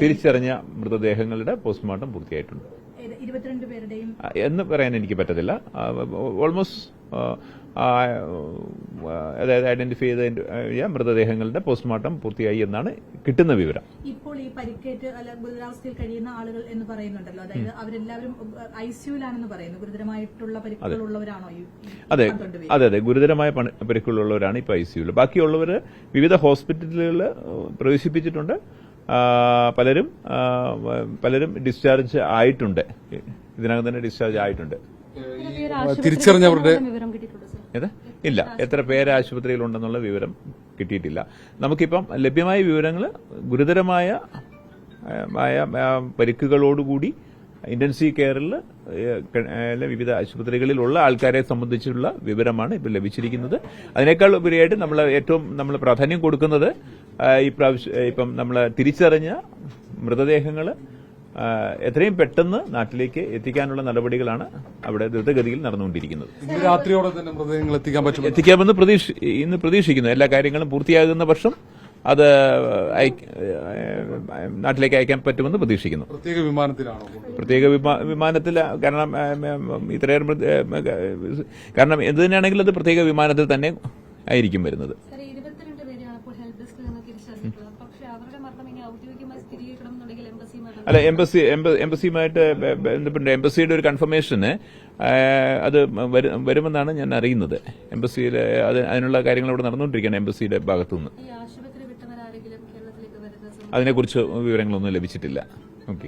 തിരിച്ചറിഞ്ഞ മൃതദേഹങ്ങളുടെ പോസ്റ്റ്മോർട്ടം പൂർത്തിയായിട്ടുണ്ട്. 22 പേരുടെയും എന്ന് പറയാൻ എനിക്ക് പറ്റത്തില്ല. ഓൾമോസ്റ്റ് അതായത് ഐഡന്റിഫൈ ചെയ്ത മൃതദേഹങ്ങളുടെ പോസ്റ്റ്മോർട്ടം പൂർത്തിയായി എന്നാണ് കിട്ടുന്ന വിവരം. ഇപ്പോൾ ഈ പരിക്കേറ്റ് ഗുരുതരാവസ്ഥയിൽ കഴിയുന്ന ആളുകൾ എന്ന് പറയുന്നുണ്ടല്ലോ, അതായത് അവരെല്ലാവരും ഐസിയുലാണെന്ന് പറയുന്നു. ഗുരുതരമായിട്ടുള്ള പരിക്കുകളുള്ളവരാണോ? അതെ, ഗുരുതരമായ പരിക്കുകളുള്ളവരാണ് ഇപ്പോൾ ഐസിയുയിൽ. ബാക്കിയുള്ളവർ വിവിധ ഹോസ്പിറ്റലുകളിൽ പ്രവേശിപ്പിച്ചിട്ടുണ്ട്. പലരും ഡിസ്ചാർജ് ആയിട്ടുണ്ട്. ഇതിനകം തന്നെ ഡിസ്ചാർജ് ആയിട്ടുണ്ട്. തിരിച്ചറിഞ്ഞവരുടെ ഇല്ല, എത്ര പേര് ആശുപത്രിയിലുണ്ടെന്നുള്ള വിവരം കിട്ടിയിട്ടില്ല. നമുക്കിപ്പം ലഭ്യമായ വിവരങ്ങൾ ഗുരുതരമായ പരിക്കുകളോടുകൂടി ഇന്റൻസീവ് കെയറിൽ വിവിധ ആശുപത്രികളിലുള്ള ആൾക്കാരെ സംബന്ധിച്ചുള്ള വിവരമാണ് ഇപ്പോൾ ലഭിച്ചിരിക്കുന്നത്. അതിനേക്കാൾ ഉപരിയായിട്ട് നമ്മൾ പ്രാധാന്യം കൊടുക്കുന്നത് ഇപ്പം നമ്മൾ തിരിച്ചറിഞ്ഞ മൃതദേഹങ്ങൾ എത്രയും പെട്ടെന്ന് നാട്ടിലേക്ക് എത്തിക്കാനുള്ള നടപടികളാണ് അവിടെ ദ്രുതഗതിയിൽ നടന്നുകൊണ്ടിരിക്കുന്നത്. രാത്രിയോടെ തന്നെ മൃതദേഹങ്ങൾ എത്തിക്കാമെന്ന് ഇന്ന് പ്രതീക്ഷിക്കുന്നു. എല്ലാ കാര്യങ്ങളും പൂർത്തിയാകുന്ന പക്ഷം അത് നാട്ടിലേക്ക് അയക്കാൻ പറ്റുമെന്ന് പ്രതീക്ഷിക്കുന്നു. പ്രത്യേക വിമാനത്തിൽ കാരണം എന്ത് തന്നെയാണെങ്കിലും അത് പ്രത്യേക വിമാനത്തിൽ തന്നെ ആയിരിക്കും വരുന്നത്. അല്ല, എംബസിയുമായിട്ട് ബന്ധപ്പെട്ട് എംബസിയുടെ ഒരു കൺഫർമേഷന് അത് വരുമെന്നാണ് ഞാൻ അറിയുന്നത്. എംബസിയിൽ അതിനുള്ള കാര്യങ്ങൾ ഇവിടെ നടന്നുകൊണ്ടിരിക്കുകയാണ് എംബസിയുടെ ഭാഗത്തുനിന്ന്. അതിനെക്കുറിച്ച് വിവരങ്ങളൊന്നും ലഭിച്ചിട്ടില്ല. ഓക്കെ.